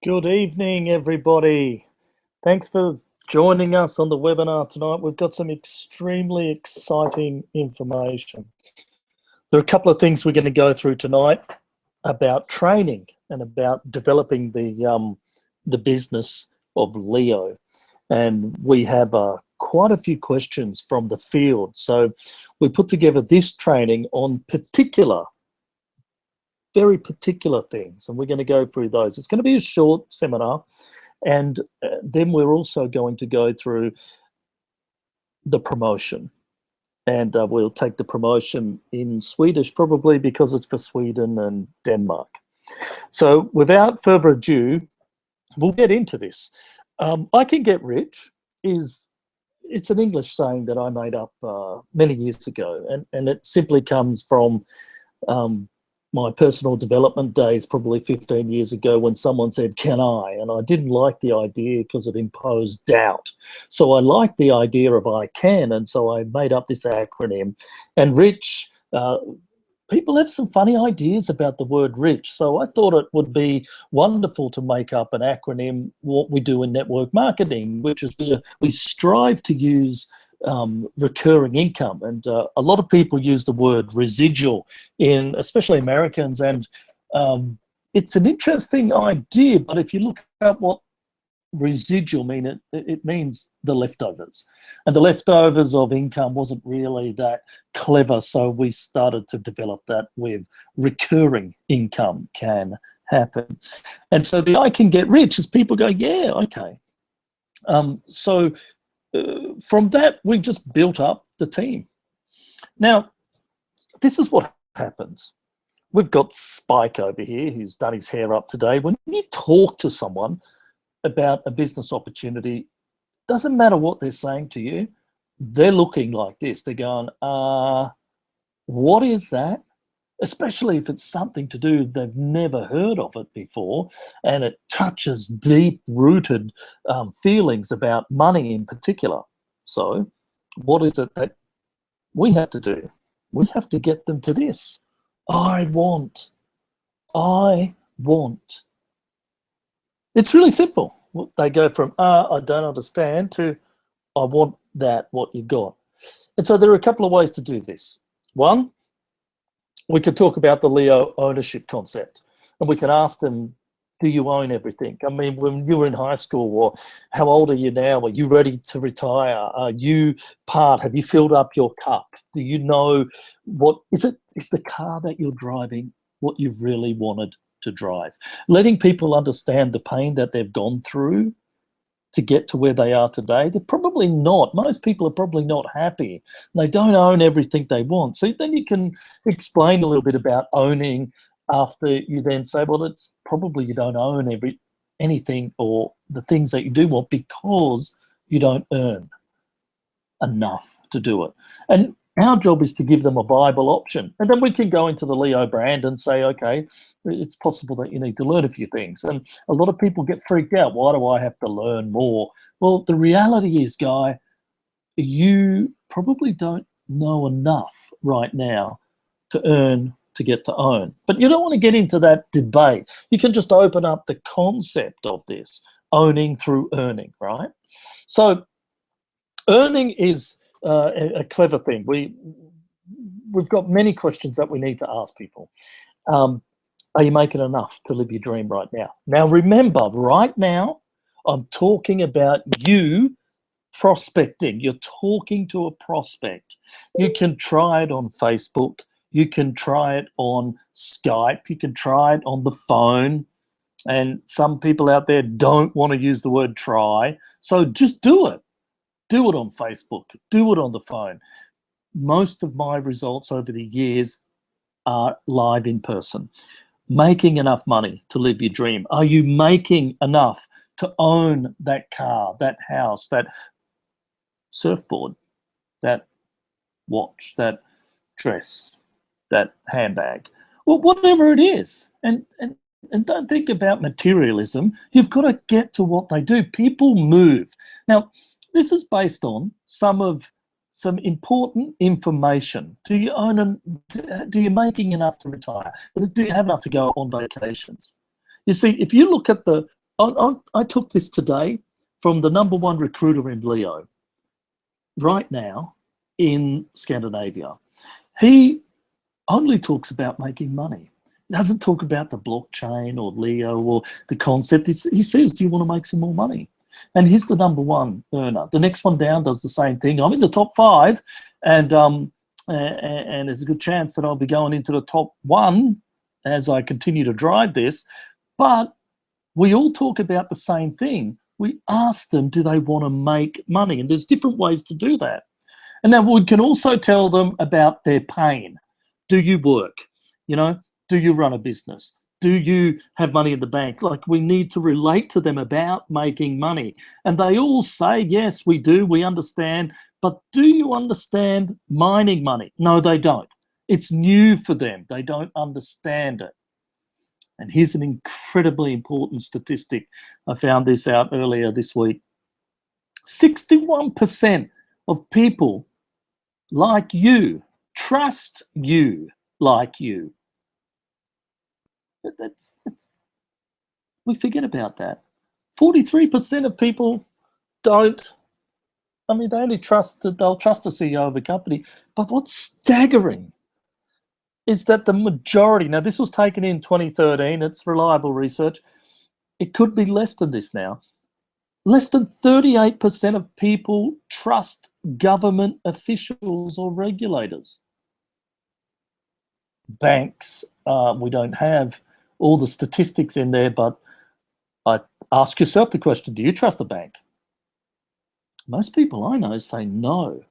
Good evening, everybody. Thanks for joining us on the webinar tonight. We've got some extremely exciting information. There are a couple of things we're going to go through tonight about training and about developing the business of Leo. And we have quite a few questions from the field. So we put together this training on very particular things, and we're going to go through those. It's going to be a short seminar, and then we're also going to go through the promotion, and we'll take the promotion in Swedish probably because it's for Sweden and Denmark. So without further ado, we'll get into this. I can get rich it's an English saying that I made up many years ago, and it simply comes from my personal development days, probably 15 years ago, when someone said, "Can I?" And I didn't like the idea because it imposed doubt. So I liked the idea of "I can," and so I made up this acronym. And rich, people have some funny ideas about the word rich. So I thought it would be wonderful to make up an acronym, what we do in network marketing, which is we strive to use recurring income. And a lot of people use the word residual, especially Americans, and it's an interesting idea, but if you look at what residual mean, it means the leftovers, and the leftovers of income wasn't really that clever, so we started to develop that with recurring income can happen. And so the "I can get rich" is people go, yeah, okay. From that, we just built up the team. Now, this is what happens. We've got Spike over here who's done his hair up today. When you talk to someone about a business opportunity, doesn't matter what they're saying to you, they're looking like this. They're going, what is that? Especially if it's something to do, they've never heard of it before, and it touches deep-rooted feelings about money in particular. So what is it that we have to do? We have to get them to this. I want. It's really simple. They go from, I don't understand, to I want that, what you got. And so there are a couple of ways to do this. One, we could talk about the Leo ownership concept, and we can ask them, do you own everything? I mean, when you were in high school, or how old are you now? Are you ready to retire? Are you have you filled up your cup? Do you know is the car that you're driving what you really wanted to drive? Letting people understand the pain that they've gone through to get to where they are today. They're probably not. Most people are probably not happy. They don't own everything they want. So then you can explain a little bit about owning after you then say, well, it's probably you don't own anything or the things that you do want because you don't earn enough to do it. And our job is to give them a viable option. And then we can go into the Leo brand and say, okay, it's possible that you need to learn a few things. And a lot of people get freaked out. Why do I have to learn more? Well, the reality is, Guy, you probably don't know enough right now to earn to get to own. But you don't want to get into that debate. You can just open up the concept of this, owning through earning, right? So earning is a clever thing. We've got many questions that we need to ask people. Are you making enough to live your dream right now? Now, remember, right now, I'm talking about you prospecting. You're talking to a prospect. You can try it on Facebook. You can try it on Skype. You can try it on the phone. And some people out there don't want to use the word try. So just do it. Do it on Facebook. Do it on the phone. Most of my results over the years are live in person. Making enough money to live your dream. Are you making enough to own that car, that house, that surfboard, that watch, that dress, that handbag? Well, whatever it is. And don't think about materialism. You've got to get to what they do. People move. Now, this is based on some important information. Do you making enough to retire? Do you have enough to go on vacations? You see, if you look at the I took this today from the #1 recruiter in Leo right now in Scandinavia. He only talks about making money. He doesn't talk about the blockchain or Leo or the concept. He says, do you want to make some more money? And he's the #1 earner. The next one down does the same thing. I'm in the top 5, and there's a good chance that I'll be going into the top 1 as I continue to drive this. But we all talk about the same thing. We ask them, do they want to make money? And there's different ways to do that. And then we can also tell them about their pain. Do you work? You know, do you run a business? Do you have money in the bank? Like, we need to relate to them about making money. And they all say, yes, we do, we understand. But do you understand mining money? No, they don't. It's new for them. They don't understand it. And here's an incredibly important statistic. I found this out earlier this week. 61% of people like you trust you like you. We forget about that. 43% of people don't. I mean, they only trust that they'll trust the CEO of a company. But what's staggering is that the majority, now this was taken in 2013, it's reliable research, it could be less than this now. Less than 38% of people trust government officials or regulators. Banks, we don't have all the statistics in there, but ask yourself the question, do you trust the bank? Most people I know say no.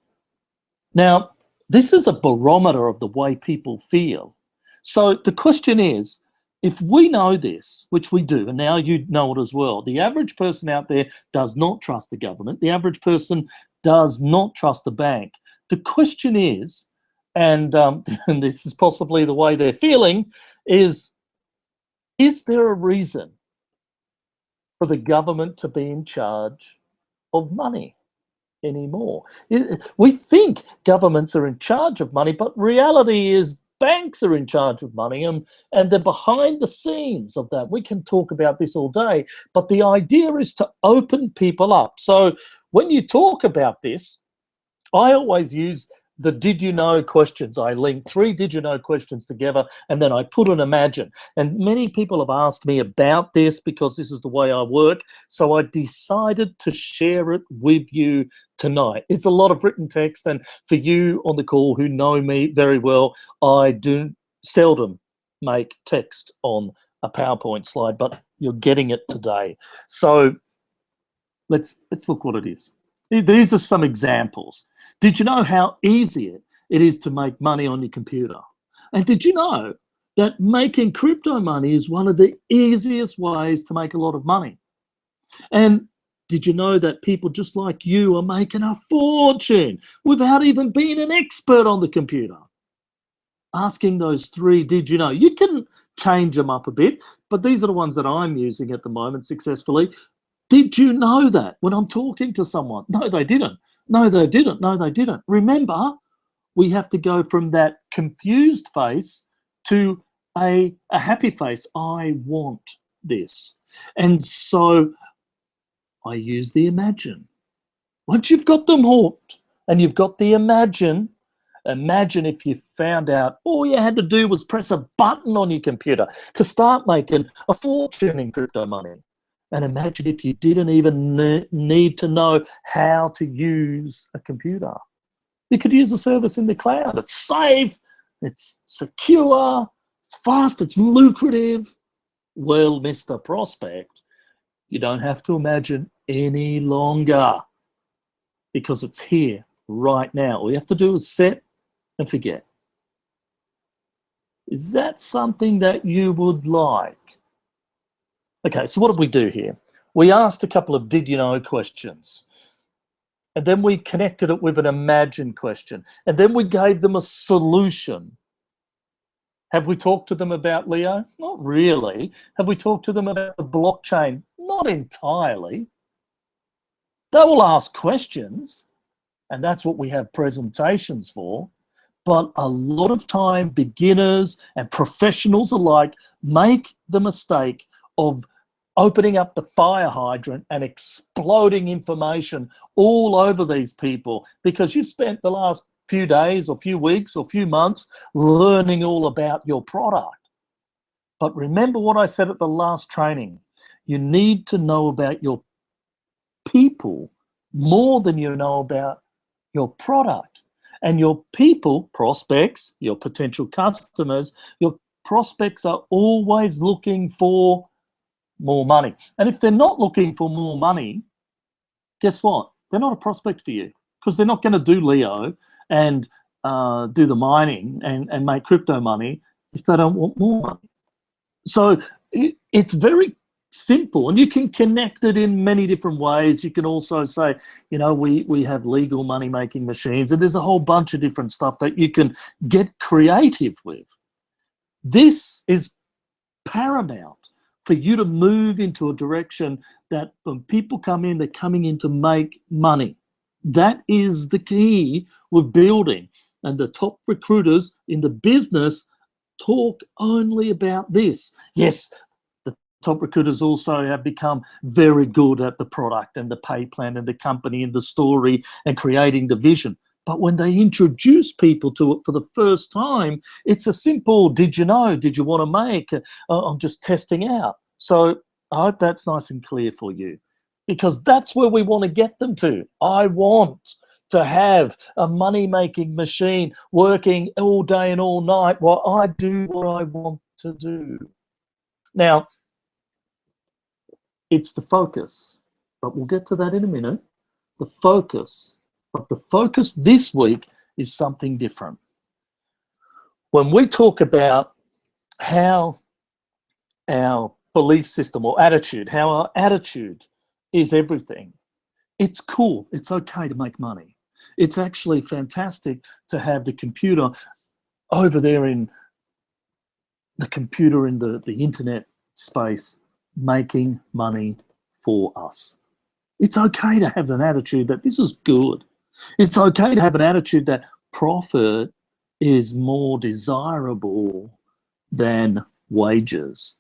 Now, this is a barometer of the way people feel. So the question is, if we know this, which we do, and now you know it as well, the average person out there does not trust the government. The average person does not trust the bank. The question is, and this is possibly the way they're feeling, is there a reason for the government to be in charge of money anymore? We think governments are in charge of money, but reality is banks are in charge of money, and they're behind the scenes of that. We can talk about this all day, but the idea is to open people up. So when you talk about this, I always use the did you know questions. I link 3 did you know questions together, and then I put an imagine. And many people have asked me about this because this is the way I work. So I decided to share it with you tonight. It's a lot of written text, and for you on the call who know me very well, I do seldom make text on a PowerPoint slide, but you're getting it today. So let's look what it is. These are some examples. Did you know how easy it is to make money on your computer? And did you know that making crypto money is one of the easiest ways to make a lot of money? And did you know that people just like you are making a fortune without even being an expert on the computer? Asking those 3 did you know. You can change them up a bit, but these are the ones that I'm using at the moment successfully. Did you know that when I'm talking to someone? No, they didn't. No, they didn't. No, they didn't. Remember, we have to go from that confused face to a happy face. I want this. And so I use the imagine. Once you've got them hooked and you've got the imagine if you found out all you had to do was press a button on your computer to start making a fortune in crypto money. And imagine if you didn't even need to know how to use a computer. You could use a service in the cloud. It's safe, it's secure, it's fast, it's lucrative. Well, Mr. Prospect, you don't have to imagine any longer because it's here right now. All you have to do is set and forget. Is that something that you would like? Okay, so what did we do here? We asked a couple of did you know questions, and then we connected it with an imagine question, and then we gave them a solution. Have we talked to them about Leo? Not really. Have we talked to them about the blockchain? Not entirely. They will ask questions, and that's what we have presentations for. But a lot of time, beginners and professionals alike make the mistake of opening up the fire hydrant and exploding information all over these people because you've spent the last few days or few weeks or few months learning all about your product. But remember what I said at the last training. You need to know about your people more than you know about your product. And your people, prospects, your potential customers, your prospects are always looking for more money. And if they're not looking for more money, guess what? They're not a prospect for you because they're not going to do Leo and do the mining and make crypto money if they don't want more money. So it's very simple, and you can connect it in many different ways. You can also say, you know, we have legal money making machines, and there's a whole bunch of different stuff that you can get creative with. This is paramount for you to move into a direction that when people come in, they're coming in to make money. That is the key with building. And the top recruiters in the business talk only about this. Yes, the top recruiters also have become very good at the product and the pay plan and the company and the story and creating the vision. But when they introduce people to it for the first time, it's a simple, did you know, did you want to make? I'm just testing out. So I hope that's nice and clear for you, because that's where we want to get them to. I want to have a money-making machine working all day and all night while I do what I want to do. Now, it's the focus, but we'll get to that in a minute. The focus. But the focus this week is something different. When we talk about how our belief system or attitude, how our attitude is everything, it's cool. It's okay to make money. It's actually fantastic to have the computer over there in the internet space making money for us. It's okay to have an attitude that this is good. It's okay to have an attitude that profit is more desirable than wages.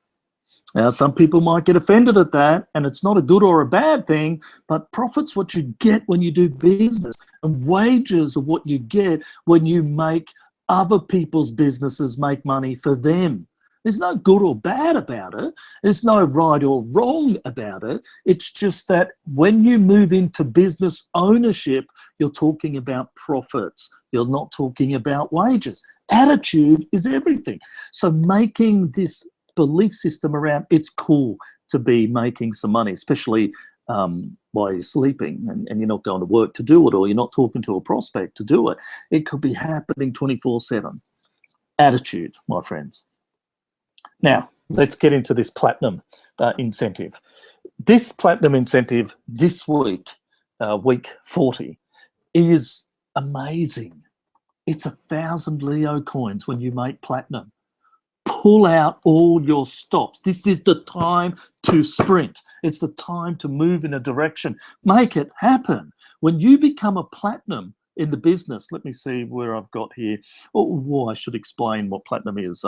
Now, some people might get offended at that, and it's not a good or a bad thing, but profit's what you get when you do business, and wages are what you get when you make other people's businesses make money for them. There's no good or bad about it. There's no right or wrong about it. It's just that when you move into business ownership, you're talking about profits. You're not talking about wages. Attitude is everything. So making this belief system around it's cool to be making some money, especially while you're sleeping and you're not going to work to do it, or you're not talking to a prospect to do it. It could be happening 24/7. Attitude, my friends. Now, let's get into this platinum incentive. This platinum incentive this week, week 40, is amazing. It's 1,000 Leo coins when you make platinum. Pull out all your stops. This is the time to sprint. It's the time to move in a direction. Make it happen. When you become a platinum in the business, let me see where I've got here. Oh, I should explain what platinum is.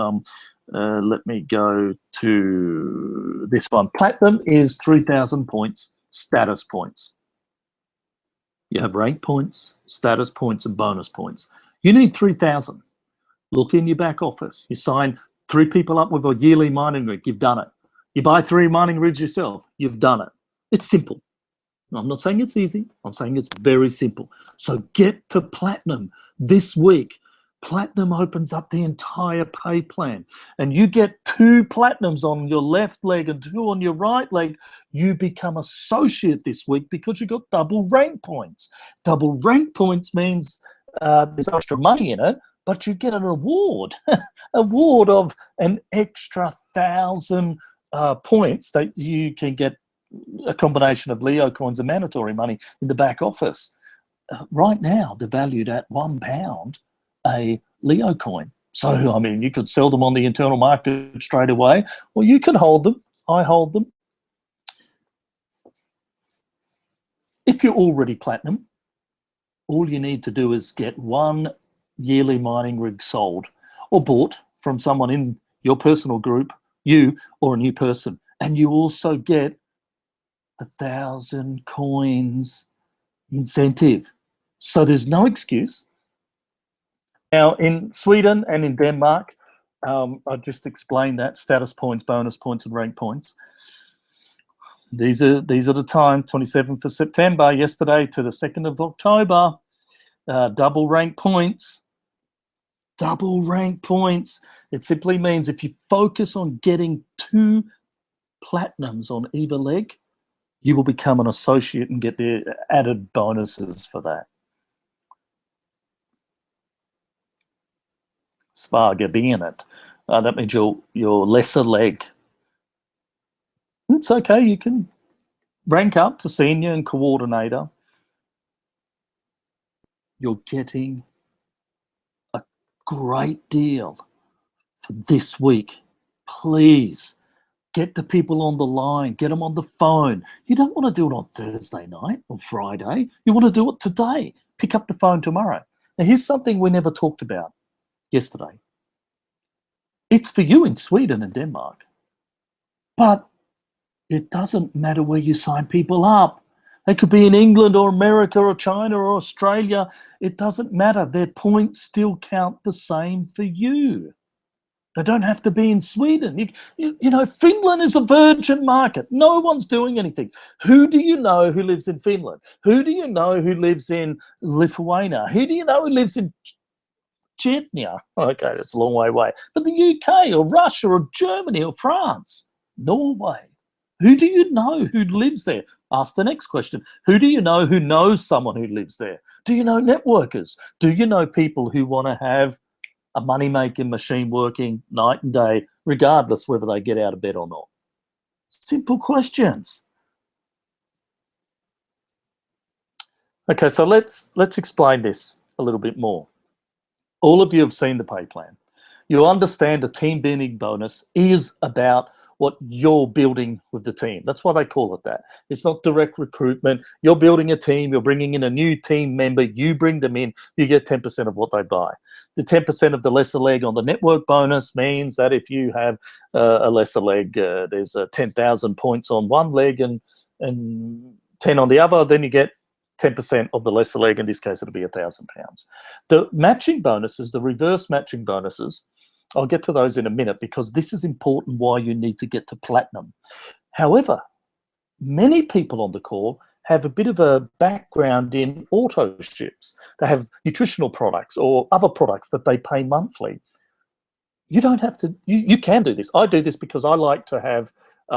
Let me go to this one. Platinum is 3,000 points, status points. You have rank points, status points, and bonus points. You need 3,000. Look in your back office. You sign 3 people up with a yearly mining rig, you've done it. You buy 3 mining rigs yourself, you've done it. It's simple. I'm not saying it's easy. I'm saying it's very simple. So get to platinum this week. Platinum opens up the entire pay plan, and you get 2 platinums on your left leg and 2 on your right leg. You become associate this week because you got double rank points. Double rank points means there's extra money in it, but you get an award, award of an extra 1,000 points that you can get a combination of Leo coins and mandatory money in the back office. Right now, they're valued at £1 a Leo coin. So, I mean, you could sell them on the internal market straight away, or you could hold them. I hold them. If you're already platinum, all you need to do is get 1 yearly mining rig sold or bought from someone in your personal group, you or a new person, And you also get the 1,000 coins incentive. So there's no excuse. Now, in Sweden and in Denmark, I just explained that status points, bonus points, and rank points. These are the time, 27th of September, yesterday to the 2nd of October, double rank points. Double rank points. It simply means if you focus on getting 2 platinums on either leg, you will become an associate and get the added bonuses for that. Svaga-benet. That means your lesser leg. It's okay, you can rank up to senior and coordinator. You're getting a great deal for this week. Please get the people on the line, get them on the phone. You don't want to do it on Thursday night or Friday. You want to do it today. Pick up the phone tomorrow. Now, here's something we never talked about yesterday. It's for you in Sweden and Denmark, but it doesn't matter where you sign people up. They could be in England or America or China or Australia. It doesn't matter. Their points still count the same for you. They don't have to be in Sweden. You know, Finland is a virgin market. No one's doing anything. Who do you know who lives in Finland? Who do you know who lives in Lithuania? Who do you know who lives in Chechnya? Okay, that's a long way away. But the UK or Russia or Germany or France, Norway. Who do you know who lives there? Ask the next question. Who do you know who knows someone who lives there? Do you know networkers? Do you know people who want to have a money-making machine working night and day, regardless whether they get out of bed or not? Simple questions. Okay, so let's explain this a little bit more. All of you have seen the pay plan. You understand a team building bonus is about what you're building with the team. That's why they call it that. It's not direct recruitment. You're building a team. You're bringing in a new team member. You bring them in. You get 10% of what they buy. The 10% of the lesser leg on the network bonus means that if you have a lesser leg, there's 10,000 points on one leg and 10 on the other, then you get 10% of the lesser leg. In this case, it'll be £1,000. The matching bonuses, the reverse matching bonuses, I'll get to those in a minute because this is important why you need to get to platinum. However, many people on the call have a bit of a background in auto ships. They have nutritional products or other products that they pay monthly. You don't have to, you can do this. I do this because I like to have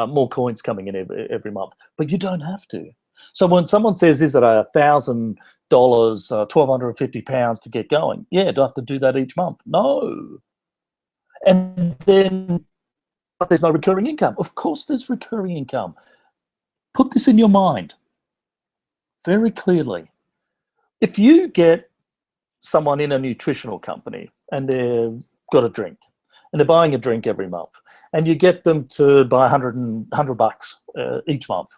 more coins coming in every month, but you don't have to. So when someone says, is it $1,000, £1,250 to get going? Yeah, do I have to do that each month? No. And then, but there's no recurring income. Of course there's recurring income. Put this in your mind very clearly. If you get someone in a nutritional company and they've got a drink and they're buying a drink every month and you get them to buy $100 each month,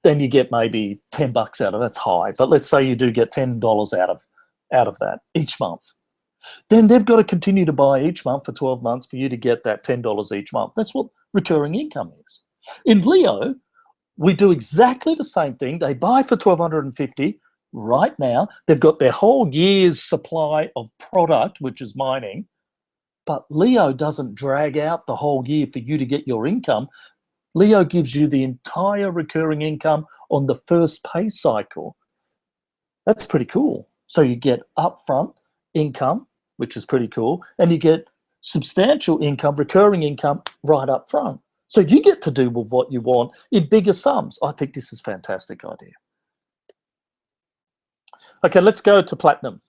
then you get maybe $10 out of that's high. But let's say you do get $10 out of that each month. Then they've got to continue to buy each month for 12 months for you to get that $10 each month. That's what recurring income is. In Leo, we do exactly the same thing. They buy for $1,250 right now. They've got their whole year's supply of product, which is mining. But Leo doesn't drag out the whole year for you to get your income. Leo gives you the entire recurring income on the first pay cycle. That's pretty cool. So you get upfront income, which is pretty cool, and you get substantial income, recurring income right up front. So you get to do with what you want in bigger sums. I think this is a fantastic idea. Okay, let's go to platinum.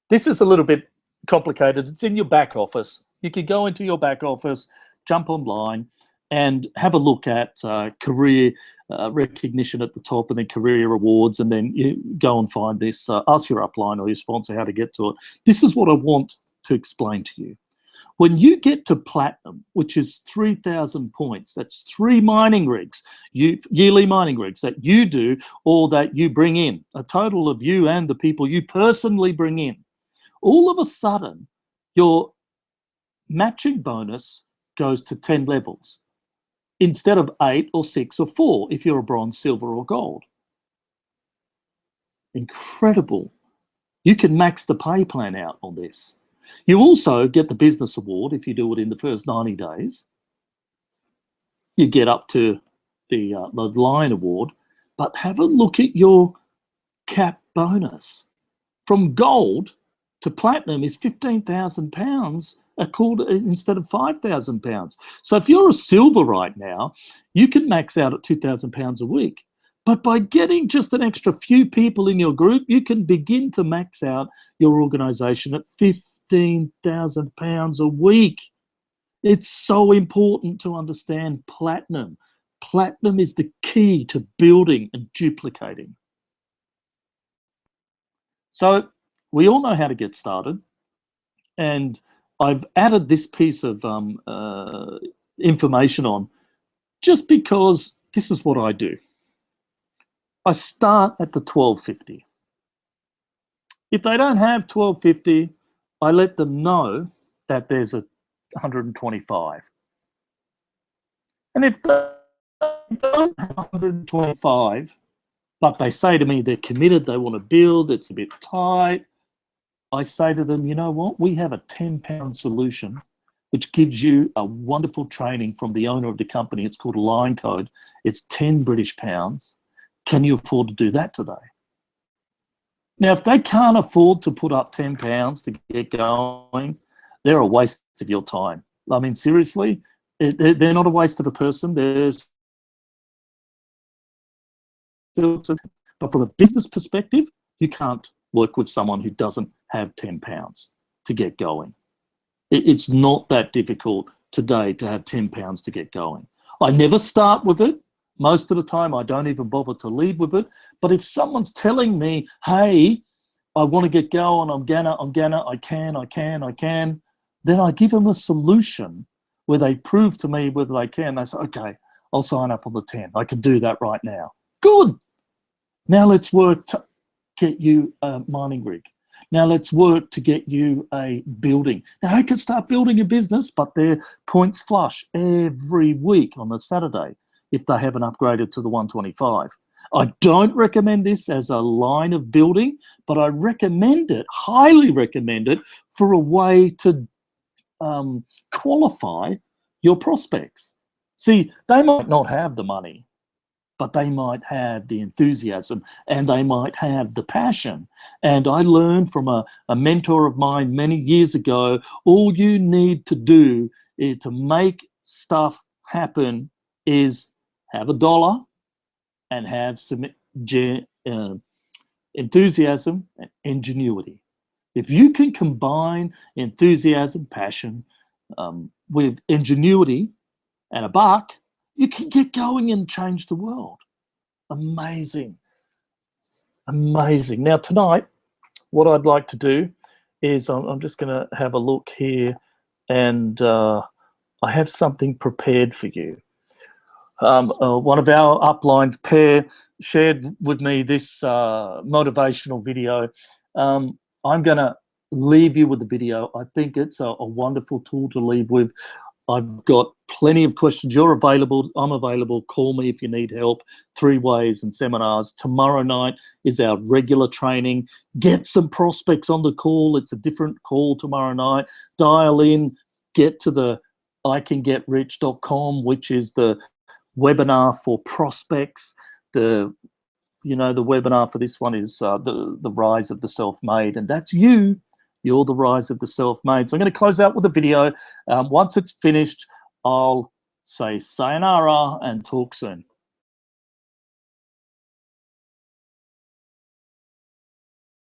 This is a little bit complicated. It's in your back office. You can go into your back office, jump online, and have a look at career recognition at the top and then career awards, and then you go and find this. Ask your upline or your sponsor how to get to it. This is what I want to explain to you. When you get to platinum, which is 3,000 points, that's 3 mining rigs, yearly mining rigs that you do or that you bring in, a total of you and the people you personally bring in. All of a sudden, your matching bonus goes to 10 levels. instead of 8 or 6 or 4 if you're a bronze, silver, or gold. Incredible. You can max the pay plan out on this. You also get the business award if you do it in the first 90 days. You get up to the line award, but have a look at your cap bonus. From gold to platinum is £15,000 a quarter instead of £5,000. So if you're a silver right now, you can max out at £2,000 a week. But by getting just an extra few people in your group, you can begin to max out your organization at £15,000 a week. It's so important to understand platinum. Platinum is the key to building and duplicating. So we all know how to get started. And I've added this piece of information on just because this is what I do. I start at the 1250. If they don't have 1250, I let them know that there's a 125. And if they don't have 125, but they say to me they're committed, they want to build, it's a bit tight, I say to them, you know what, we have a £10 solution which gives you a wonderful training from the owner of the company. It's called a line code. It's £10 British. Can you afford to do that today? Now, if they can't afford to put up £10 to get going, they're a waste of your time. I mean, seriously, they're not a waste of a person. But from a business perspective, you can't work with someone who doesn't have £10 to get going. It's not that difficult today to have £10 to get going. I never start with it. Most of the time, I don't even bother to lead with it. But if someone's telling me, hey, I want to get going, I can, then I give them a solution where they prove to me whether they can. They say, okay, I'll sign up on the 10. I can do that right now. Good. Now let's work to get you a mining rig. Now let's work to get you a building. Now I can start building a business, but they're points flush every week on a Saturday if they haven't upgraded to the 125. I don't recommend this as a line of building, but I recommend it, highly recommend it, for a way to qualify your prospects. See, they might not have the money, but they might have the enthusiasm and they might have the passion. And I learned from a mentor of mine many years ago, all you need to do to make stuff happen is have $1 and have some enthusiasm and ingenuity. If you can combine enthusiasm, passion with ingenuity and a buck, you can get going and change the world. Amazing. Amazing. Now tonight, what I'd like to do is I'm just going to have a look here, and I have something prepared for you. One of our uplines, Per, shared with me this motivational video. I'm going to leave you with the video. I think it's a wonderful tool to leave with. I've got plenty of questions. You're available. I'm available. Call me if you need help. 3 ways and seminars. Tomorrow night is our regular training. Get some prospects on the call. It's a different call tomorrow night. Dial in. Get to the icangetrich.com, which is the webinar for prospects. The webinar for this one is the rise of the self-made, and that's you. You're the rise of the self-made. So I'm going to close out with a video. Once it's finished, I'll say sayonara and talk soon.